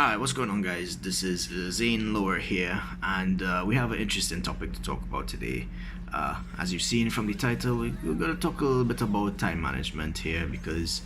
Alright, what's going on, guys? This is ZaneLoehr here, and we have an interesting topic to talk about today. As you've seen from the title, we're going to talk a little bit about time management here because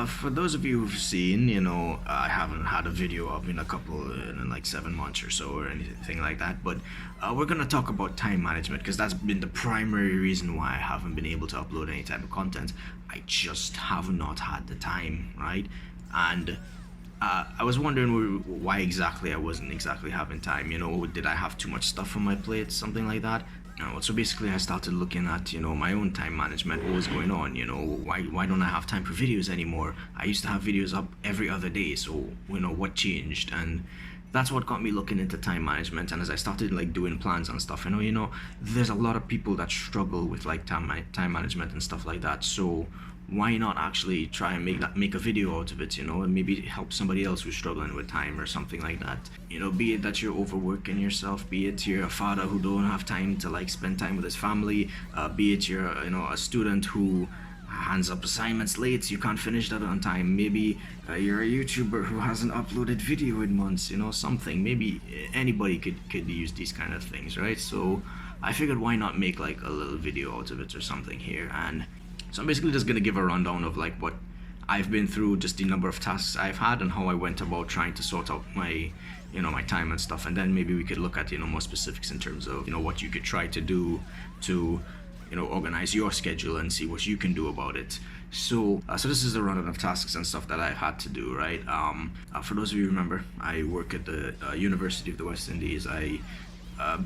for those of you who've seen, I haven't had a video up in like 7 months or so or anything like that, but we're going to talk about time management because that's been the primary reason why I haven't been able to upload any type of content. I just have not had the time, right? And I was wondering why exactly I wasn't exactly having time. Did I have too much stuff on my plate, something like that? So basically I started looking at, my own time management, what was going on, why don't I have time for videos anymore? I used to have videos up every other day, so, what changed? And that's what got me looking into time management. And as I started like doing plans and stuff, there's a lot of people that struggle with like time management and stuff like that. So why not actually try and make a video out of it, and maybe help somebody else who's struggling with time or something like that. Be it that you're overworking yourself, be it you're a father who don't have time to like spend time with his family, be it you're a student who hands up assignments late, you can't finish that on time. Maybe you're a YouTuber who hasn't uploaded video in months, something. Maybe anybody could use these kind of things, right? So I figured why not make like a little video out of it or something here. And so I'm basically just going to give a rundown of like what I've been through, just the number of tasks I've had and how I went about trying to sort out my, my time and stuff. And then maybe we could look at, more specifics in terms of, what you could try to do to, organize your schedule and see what you can do about it. So this is the rundown of tasks and stuff that I've had to do, right? For those of you who remember, I work at the University of the West Indies. I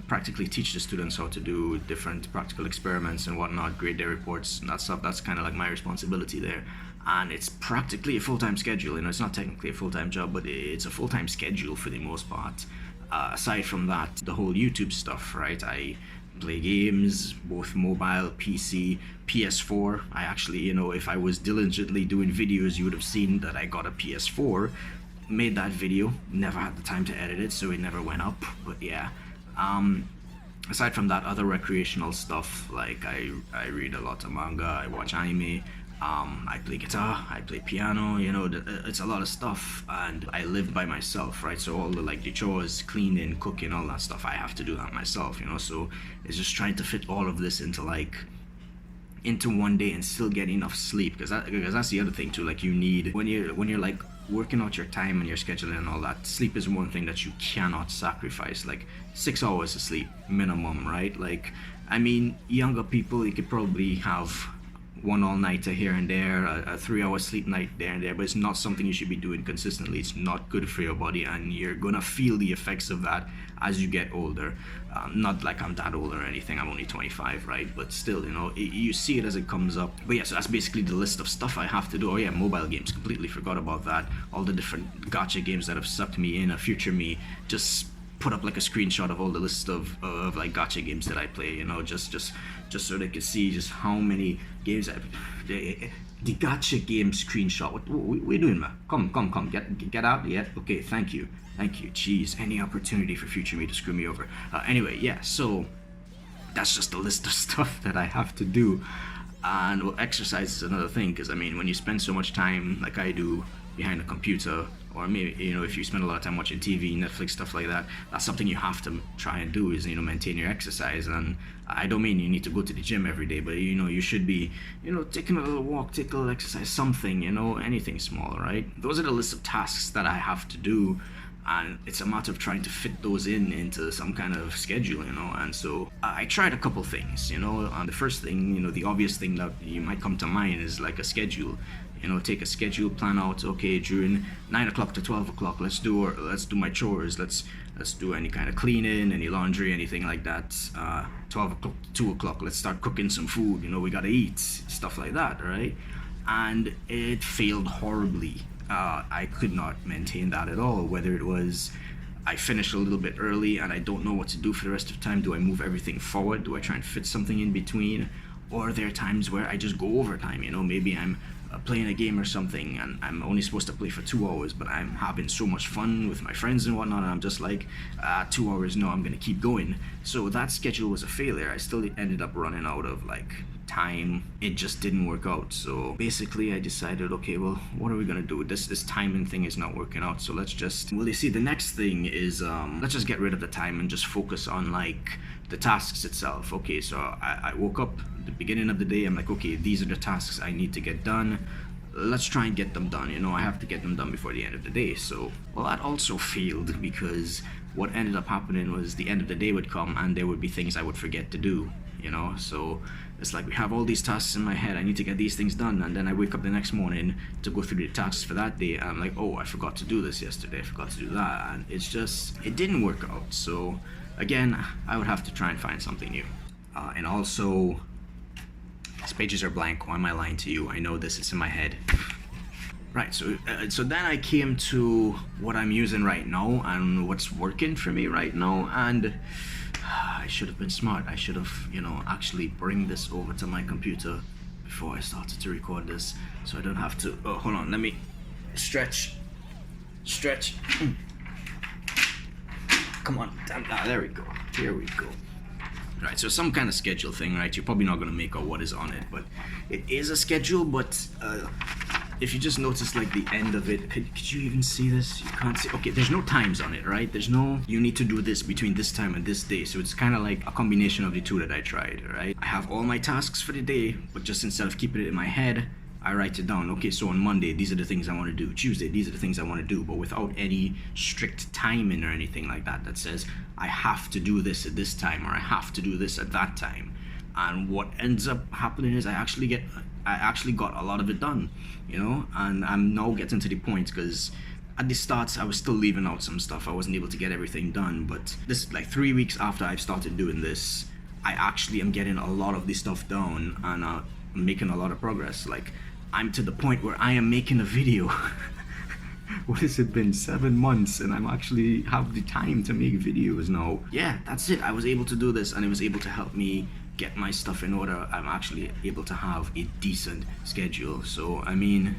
practically teach the students how to do different practical experiments and whatnot, grade their reports and that stuff. That's kind of like my responsibility there. And it's practically a full-time schedule. It's not technically a full-time job, but it's a full-time schedule for the most part. Aside from that, the whole YouTube stuff, right? I play games, both mobile, PC, PS4. I actually, if I was diligently doing videos, you would have seen that I got a PS4, made that video, never had the time to edit it, so it never went up, but yeah. Aside from that, other recreational stuff, like I read a lot of manga, I watch anime, I play guitar, I play piano, it's a lot of stuff. And I live by myself, right? So all the chores, cleaning, cooking, all that stuff, I have to do that myself, so it's just trying to fit all of this into one day and still get enough sleep, because that's the other thing too. Like, you need, when you're like working out your time and your scheduling and all that, sleep is one thing that you cannot sacrifice. Like 6 hours of sleep minimum, right? Like, I mean, younger people, you could probably have one all-nighter here and there, a 3-hour sleep night there and there, but it's not something you should be doing consistently. It's not good for your body, and you're gonna feel the effects of that as you get older. Not like I'm that old or anything, I'm only 25, right? But still, you see it as it comes up. But yeah, so that's basically the list of stuff I have to do. Oh yeah, mobile games, completely forgot about that. All the different gacha games that have sucked me in. A future me just put up like a screenshot of all the list of like gacha games that I play, just so they could see just how many games the gacha game screenshot. What we doing, man? Come, get out. Yeah, okay, thank you. Jeez, any opportunity for future me to screw me over. Anyway, yeah, so that's just a list of stuff that I have to do. And well, exercise is another thing, because I mean, when you spend so much time like I do behind a computer, or maybe if you spend a lot of time watching TV, Netflix, stuff like that, that's something you have to try and do, is maintain your exercise. And I don't mean you need to go to the gym every day, but you should be taking a little walk, take a little exercise, something, anything small, right? Those are the list of tasks that I have to do, and it's a matter of trying to fit those into some kind of schedule, and so I tried a couple things, and the first thing, the obvious thing that you might come to mind is like a schedule. Take a schedule, plan out, okay, during 9 o'clock to 12 o'clock, let's do my chores, let's do any kind of cleaning, any laundry, anything like that. 12 o'clock to 2 o'clock, let's start cooking some food, we gotta eat, stuff like that, right? And it failed horribly. I could not maintain that at all, whether it was I finish a little bit early and I don't know what to do for the rest of the time. Do I move everything forward? Do I try and fit something in between? Or are there times where I just go overtime? Maybe I'm playing a game or something and I'm only supposed to play for 2 hours, but I'm having so much fun with my friends and whatnot, and I'm just like, 2 hours, no, I'm gonna keep going. So that schedule was a failure. I still ended up running out of like time, it just didn't work out. So basically I decided, okay, well, what are we gonna do? This timing thing is not working out, so let's just, well, you see, the next thing is let's just get rid of the time and just focus on like the tasks itself. Okay, so I woke up at the beginning of the day, I'm like, okay, these are the tasks I need to get done. Let's try and get them done. I have to get them done before the end of the day. So, well, that also failed, because what ended up happening was the end of the day would come and there would be things I would forget to do, so it's like we have all these tasks in my head, I need to get these things done, and then I wake up the next morning to go through the tasks for that day, and I'm like, oh, I forgot to do this yesterday, I forgot to do that, and it didn't work out. So again, I would have to try and find something new. And also, these pages are blank. Why am I lying to you? I know this, it's in my head. Right, so then I came to what I'm using right now and what's working for me right now, and I should have been smart. I should have, actually bring this over to my computer before I started to record this, so I don't have to, oh, hold on, let me stretch. Come on, there we go, here we go. Right, so some kind of schedule thing, right? You're probably not going to make out what is on it, but it is a schedule. But if you just notice like the end of it, could you even see this? You can't see. Okay, there's no times on it, right? There's no, you need to do this between this time and this day. So it's kind of like a combination of the two that I tried, right? I have all my tasks for the day, but just instead of keeping it in my head, I write it down. Okay, so on Monday, these are the things I want to do. Tuesday, these are the things I want to do, but without any strict timing or anything like that that says I have to do this at this time or I have to do this at that time. And what ends up happening is I actually got a lot of it done, and I'm now getting to the point, because at the start I was still leaving out some stuff. I wasn't able to get everything done, but this, like 3 weeks after I've started doing this, I actually am getting a lot of this stuff down, and I'm making a lot of progress. Like, I'm to the point where I am making a video. What has it been, 7 months, and I'm actually have the time to make videos now. Yeah, that's it. I was able to do this, and it was able to help me get my stuff in order. I'm actually able to have a decent schedule. So I mean,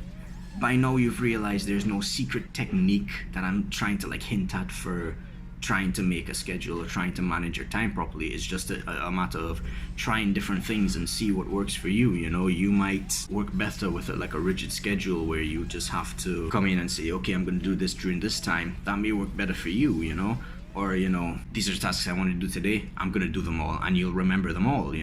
by now you've realized there's no secret technique that I'm trying to like hint at for trying to make a schedule or trying to manage your time properly. It's just a matter of trying different things and see what works for you. You might work better with like a rigid schedule where you just have to come in and say, okay, I'm going to do this during this time. That may work better for you, or these are the tasks I want to do today, I'm going to do them all, and you'll remember them all.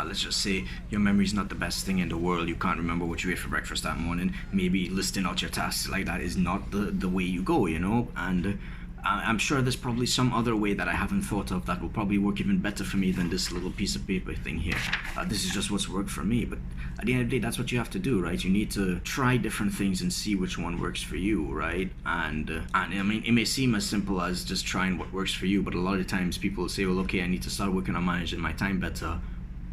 Let's just say your memory's not the best thing in the world. You can't remember what you ate for breakfast that morning. Maybe listing out your tasks like that is not the way you go, and I'm sure there's probably some other way that I haven't thought of that will probably work even better for me than this little piece of paper thing here. This is just what's worked for me, but at the end of the day, that's what you have to do, right? You need to try different things and see which one works for you, right? And I mean, it may seem as simple as just trying what works for you, but a lot of times people say, well, okay, I need to start working on managing my time better,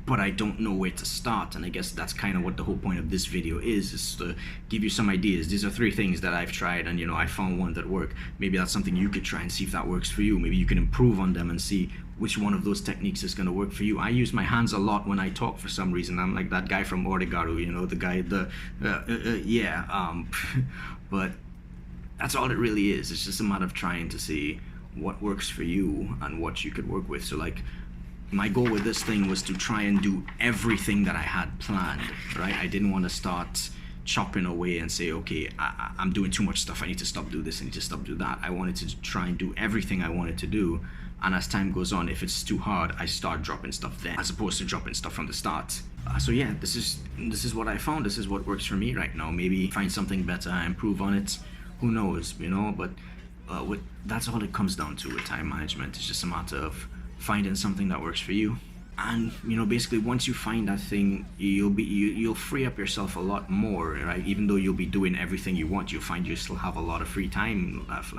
but I don't know where to start. And I guess that's kind of what the whole point of this video is to give you some ideas. These are 3 things that I've tried, and I found one that worked. Maybe that's something you could try and see if that works for you. Maybe you can improve on them and see which one of those techniques is going to work for you. I use my hands a lot when I talk for some reason. I'm like that guy from Ordegaru, the guy, but that's all it really is. It's just a matter of trying to see what works for you and what you could work with. So like, my goal with this thing was to try and do everything that I had planned, right? I didn't want to start chopping away and say, okay, I'm doing too much stuff, I need to stop do this, I need to stop do that. I wanted to try and do everything I wanted to do, and as time goes on, if it's too hard, I start dropping stuff then, as opposed to dropping stuff from the start. So yeah, this is what I found. This is what works for me right now. Maybe find something better, improve on it, who knows, but that's all it comes down to with time management. It's just a matter of finding something that works for you, and basically once you find that thing, you'll free up yourself a lot more, right? Even though you'll be doing everything you want, you'll find you still have a lot of free time left.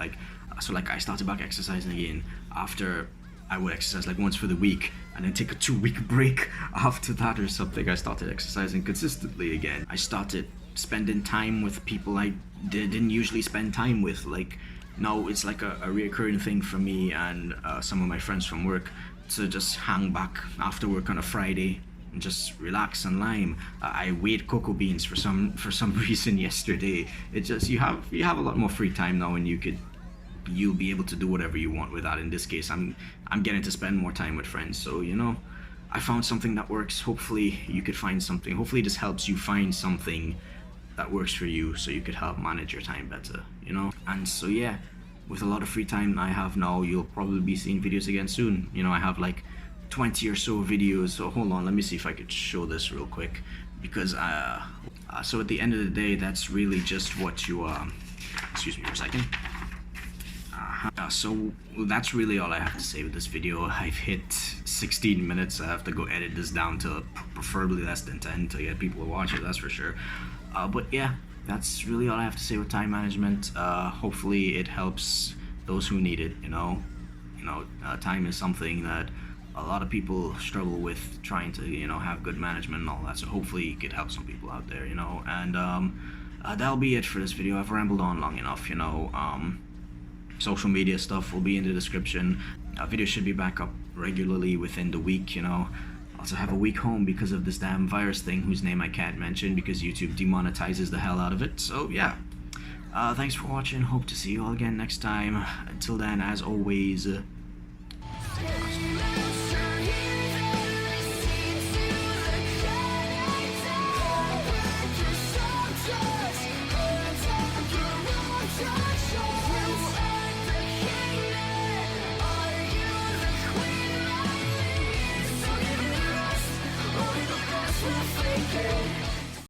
So I started back exercising again after I would exercise like once for the week and then take a 2-week break after that or something. I started exercising consistently again. I started spending time with people I didn't usually spend time with. Like, now it's like a reoccurring thing for me and some of my friends from work to just hang back after work on a Friday and just relax and lime. I weighed cocoa beans for some reason yesterday. It just, you have a lot more free time now, and you'll be able to do whatever you want with that. In this case, I'm getting to spend more time with friends, so I found something that works. Hopefully you could find something. Hopefully this helps you find something that works for you so you could help manage your time better, you know? And so yeah, with a lot of free time I have now, you'll probably be seeing videos again soon. You know, I have like 20 or so videos. So hold on, let me see if I could show this real quick, because so at the end of the day, that's really just what you excuse me for a second. So that's really all I have to say with this video. I've hit 16 minutes. I have to go edit this down to preferably less than 10 to get people to watch it, that's for sure. But yeah, that's really all I have to say with time management. Hopefully it helps those who need it. Time is something that a lot of people struggle with, trying to have good management and all that. So hopefully it could help some people out there. And that'll be it for this video. I've rambled on long enough. Social media stuff will be in the description. Videos should be back up regularly within the week. Also have a week home because of this damn virus thing, whose name I can't mention because YouTube demonetizes the hell out of it. So yeah, thanks for watching. Hope to see you all again next time. Until then, as always, We'll fake it.